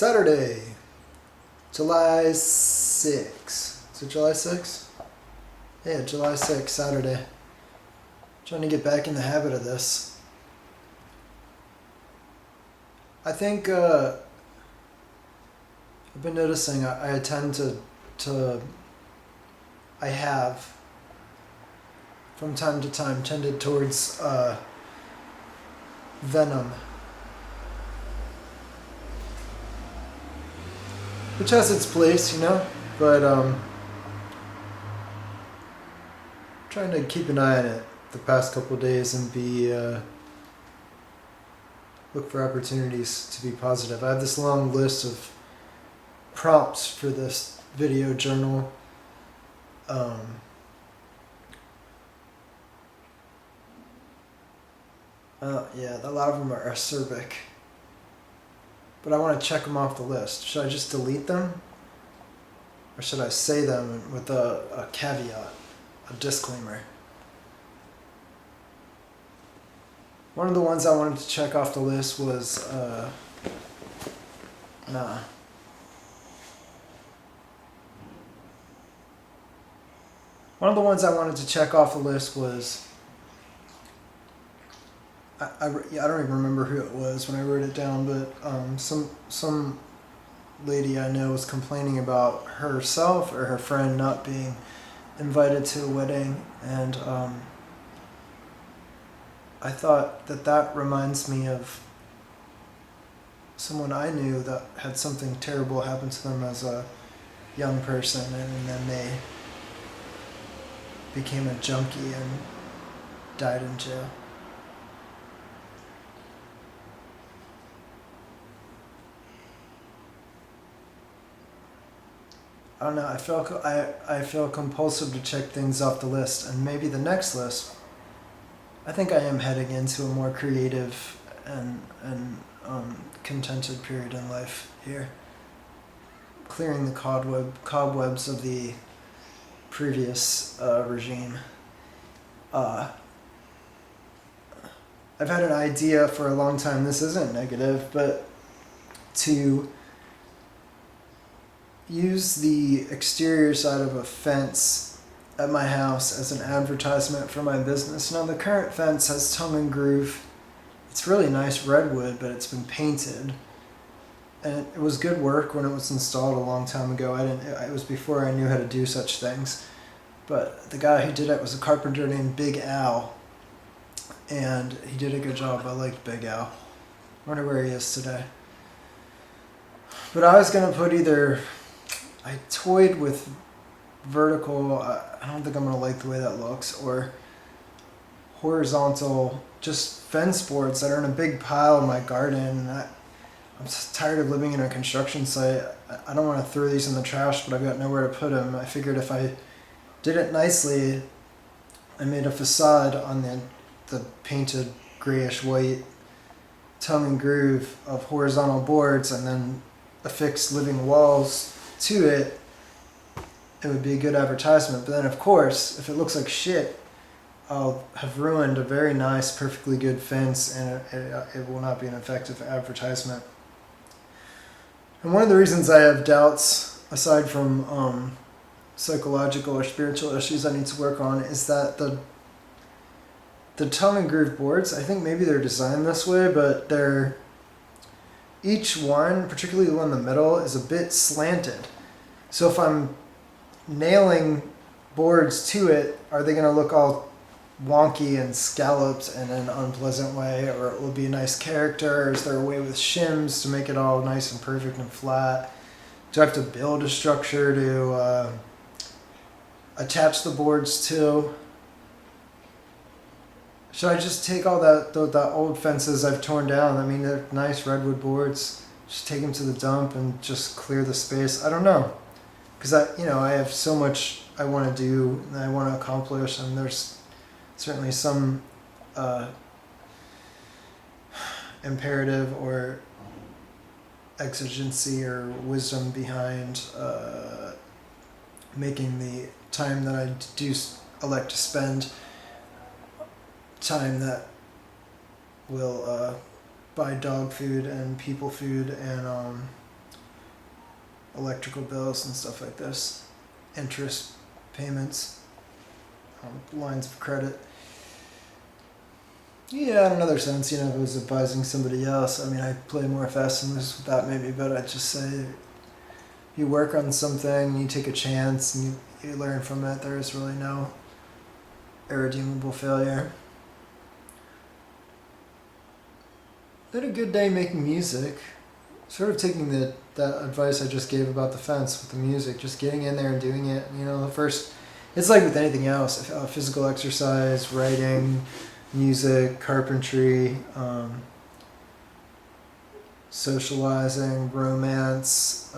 Saturday, July 6th. Is it July 6th? Yeah, July 6th, Saturday. Trying to get back in the habit of this. I think I've been noticing I tend to I have from time to time tended towards Venom, which has its place, but trying to keep an eye on it the past couple of days and be look for opportunities to be positive. I have this long list of prompts for this video journal. Yeah, a lot of them are acerbic, but I want to check them off the list. Should I just delete them, or should I say them with a caveat, a disclaimer? One of the ones I wanted to check off the list was One of the ones I wanted to check off the list was, I don't even remember who it was when I wrote it down, but some lady I know was complaining about herself or her friend not being invited to a wedding, and I thought that reminds me of someone I knew that had something terrible happen to them as a young person, and then they became a junkie and died in jail. I don't know, I feel compulsive to check things off the list, and maybe the next list, I think I am heading into a more creative and contented period in life here. Clearing the cobwebs of the previous regime. I've had an idea for a long time, this isn't negative, but to use the exterior side of a fence at my house as an advertisement for my business. Now, the current fence has tongue and groove. It's really nice redwood, but it's been painted. And it was good work when it was installed a long time ago. It was before I knew how to do such things. But the guy who did it was a carpenter named Big Al. And he did a good job. I liked Big Al. I wonder where he is today. But I was going to put I toyed with vertical, I don't think I'm going to like the way that looks, or horizontal, just fence boards that are in a big pile in my garden. I'm just tired of living in a construction site. I don't want to throw these in the trash, but I've got nowhere to put them. I figured if I did it nicely, I made a facade on the painted grayish white tongue and groove of horizontal boards, and then affixed living walls to it, it would be a good advertisement. But then, of course, if it looks like shit, I'll have ruined a very nice, perfectly good fence, and it will not be an effective advertisement. And one of the reasons I have doubts, aside from psychological or spiritual issues I need to work on, is that the tongue and groove boards, I think maybe they're designed this way, but each one, particularly the one in the middle, is a bit slanted. So if I'm nailing boards to it, are they going to look all wonky and scalloped in an unpleasant way, or it will be a nice character, or is there a way with shims to make it all nice and perfect and flat? Do I have to build a structure to attach the boards to? Should I just take all the old fences I've torn down? I mean, they're nice redwood boards. Just take them to the dump and just clear the space. I don't know, because I have so much I want to do and I want to accomplish, and there's certainly some imperative or exigency or wisdom behind making the time that I do elect to spend time that will buy dog food and people food and electrical bills and stuff like this, interest payments, lines of credit. Yeah, in another sense, if I was advising somebody else, I mean, I play more fast and loose with that maybe, but I'd just say you work on something, you take a chance, and you learn from it. There is really no irredeemable failure. I had a good day making music. Sort of taking that advice I just gave about the fence with the music, just getting in there and doing it. It's like with anything else, physical exercise, writing, music, carpentry, socializing, romance.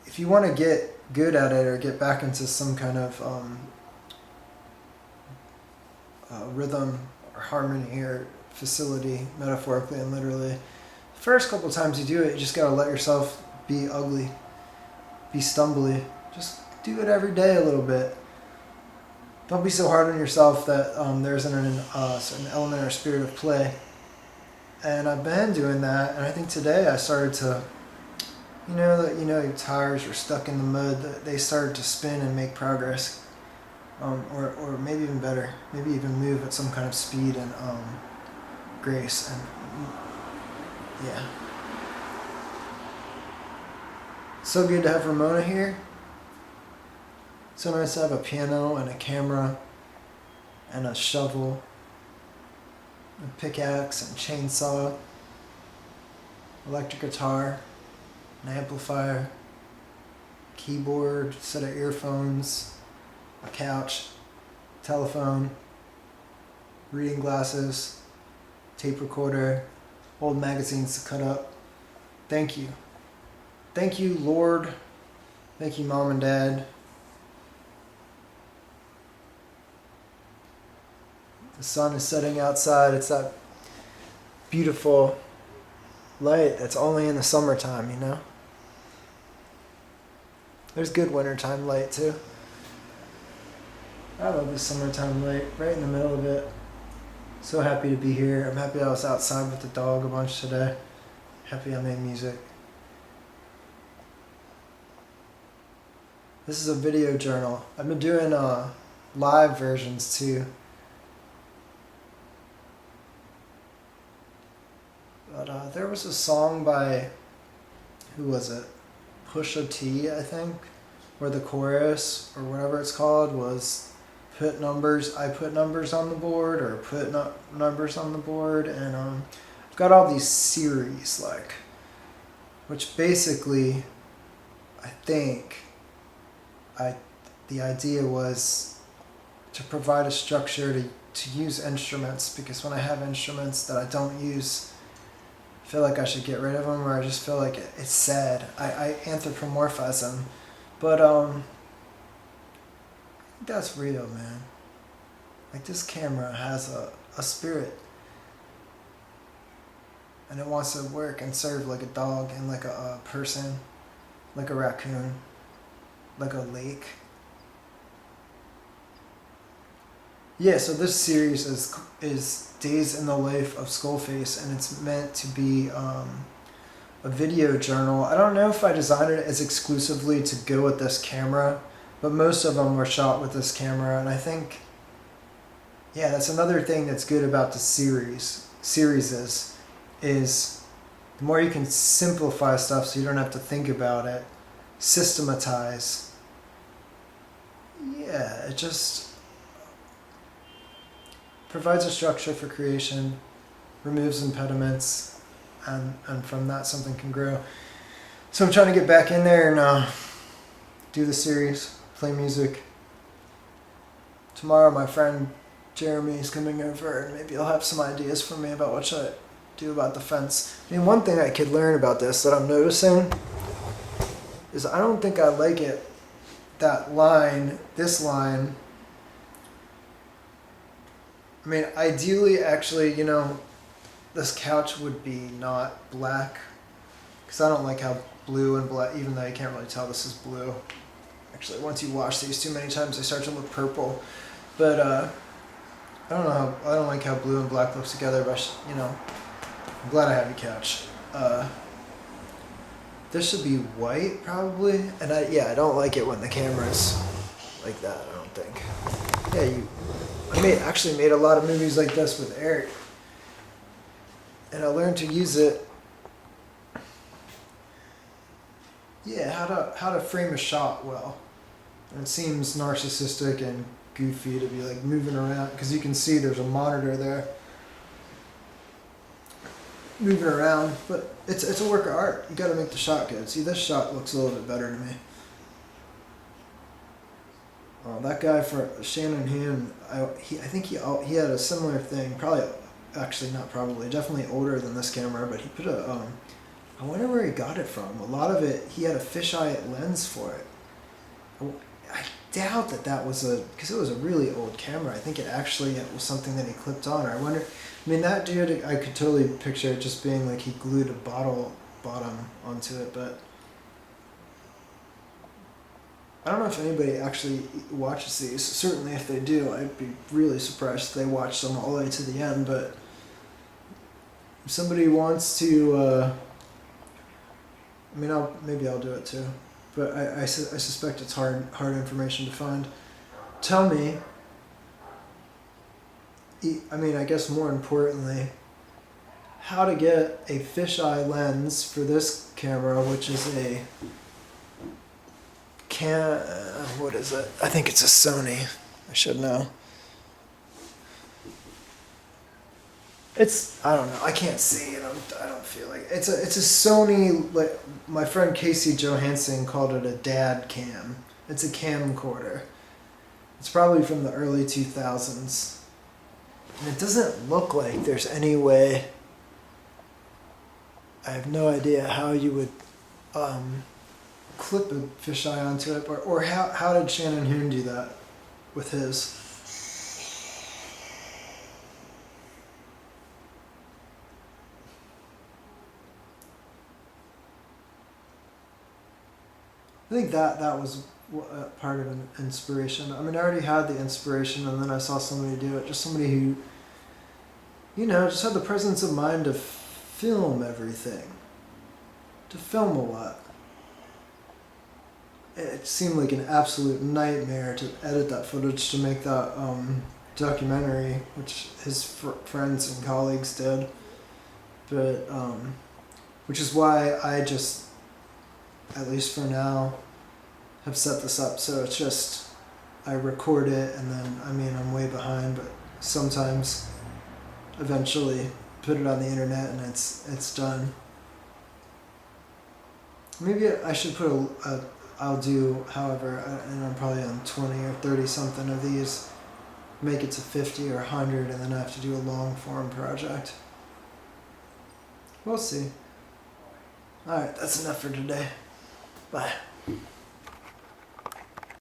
If you want to get good at it or get back into some kind of rhythm or harmony or facility, metaphorically and literally, first couple times you do it, you just gotta let yourself be ugly, be stumbly. Just do it every day a little bit. Don't be so hard on yourself that there isn't an element or spirit of play. And I've been doing that, and I think today I started to, your tires are stuck in the mud, that they started to spin and make progress, or maybe even better, maybe even move at some kind of speed and grace. And yeah, so good to have Ramona here. So nice to have a piano and a camera and a shovel, a pickaxe and chainsaw, electric guitar, an amplifier, keyboard, set of earphones, a couch, telephone, reading glasses, tape recorder, old magazines to cut up. Thank you. Thank you, Lord. Thank you, Mom and Dad. The sun is setting outside. It's that beautiful light that's only in the summertime, There's good wintertime light too. I love the summertime light, right in the middle of it. So happy to be here. I'm happy I was outside with the dog a bunch today. Happy I made music. This is a video journal. I've been doing live versions too. But there was a song by, who was it? Pusha T, I think, where the chorus, or whatever it's called, was I put numbers on the board, or put numbers on the board, and I've got all these series, which basically, I think, the idea was to provide a structure to use instruments, because when I have instruments that I don't use, I feel like I should get rid of them, or I just feel like it's sad. I anthropomorphize them, but that's real, man. This camera has a spirit, and it wants to work and serve like a dog and like a person, like a raccoon, like a lake. Yeah, so this series is Days in the Life of Skullface, and it's meant to be a video journal. I don't know if I designed it as exclusively to go with this camera, but most of them were shot with this camera, and I think, yeah, that's another thing that's good about the series is the more you can simplify stuff so you don't have to think about it, systematize. Yeah, it just provides a structure for creation, removes impediments, and from that something can grow. So I'm trying to get back in there and do the series, play music. Tomorrow my friend Jeremy is coming over, and maybe he'll have some ideas for me about what should I do about the fence. I mean, one thing I could learn about this that I'm noticing is I don't think I like it, this line. I mean, ideally, actually, this couch would be not black, because I don't like how blue and black, even though you can't really tell this is blue. Actually, once you wash these too many times, they start to look purple. But I don't like how blue and black looks together, but I'm glad I have a couch. This should be white probably, and I don't like it when the camera's like that. I don't think. Yeah, I actually made a lot of movies like this with Eric, and I learned to use it. Yeah, how to frame a shot well. And it seems narcissistic and goofy to be like moving around because you can see there's a monitor there. Moving around, but it's a work of art. You got to make the shot good. See, this shot looks a little bit better to me. That guy for Shannon Hume, I think he had a similar thing. Probably, actually not probably, definitely older than this camera. But he put a I wonder where he got it from. A lot of it, he had a fisheye lens for it. I doubt that was because it was a really old camera. I think it actually was something that he clipped on. Or I wonder. I mean, that dude, I could totally picture it just being like he glued a bottle bottom onto it, but I don't know if anybody actually watches these. Certainly if they do, I'd be really surprised if they watch them all the way to the end, but if somebody wants to, I mean, maybe I'll do it too, but I suspect it's hard information to find. Tell me, I mean, I guess more importantly, how to get a fisheye lens for this camera, which is a what is it? I think it's a Sony. I should know. I don't know. I can't see it. I don't feel like it's a Sony. Like my friend Casey Johansson called it a dad cam. It's a camcorder. It's probably from the early 2000s. And it doesn't look like there's any way. I have no idea how you would clip a fisheye onto it, or how did Shannon Hoon do that with his? I think that was part of an inspiration. I mean, I already had the inspiration, and then I saw somebody do it. Just somebody who, just had the presence of mind to film everything. To film a lot. It seemed like an absolute nightmare to edit that footage to make that documentary, which his friends and colleagues did. But, which is why I just, at least for now, have set this up. So it's just, I record it and then, I mean, I'm way behind, but sometimes eventually put it on the internet and it's done. Maybe I should put I'll do, however, and I'm probably on 20 or 30 something of these, make it to 50 or 100, and then I have to do a long form project. We'll see. Alright, that's enough for today. Bye.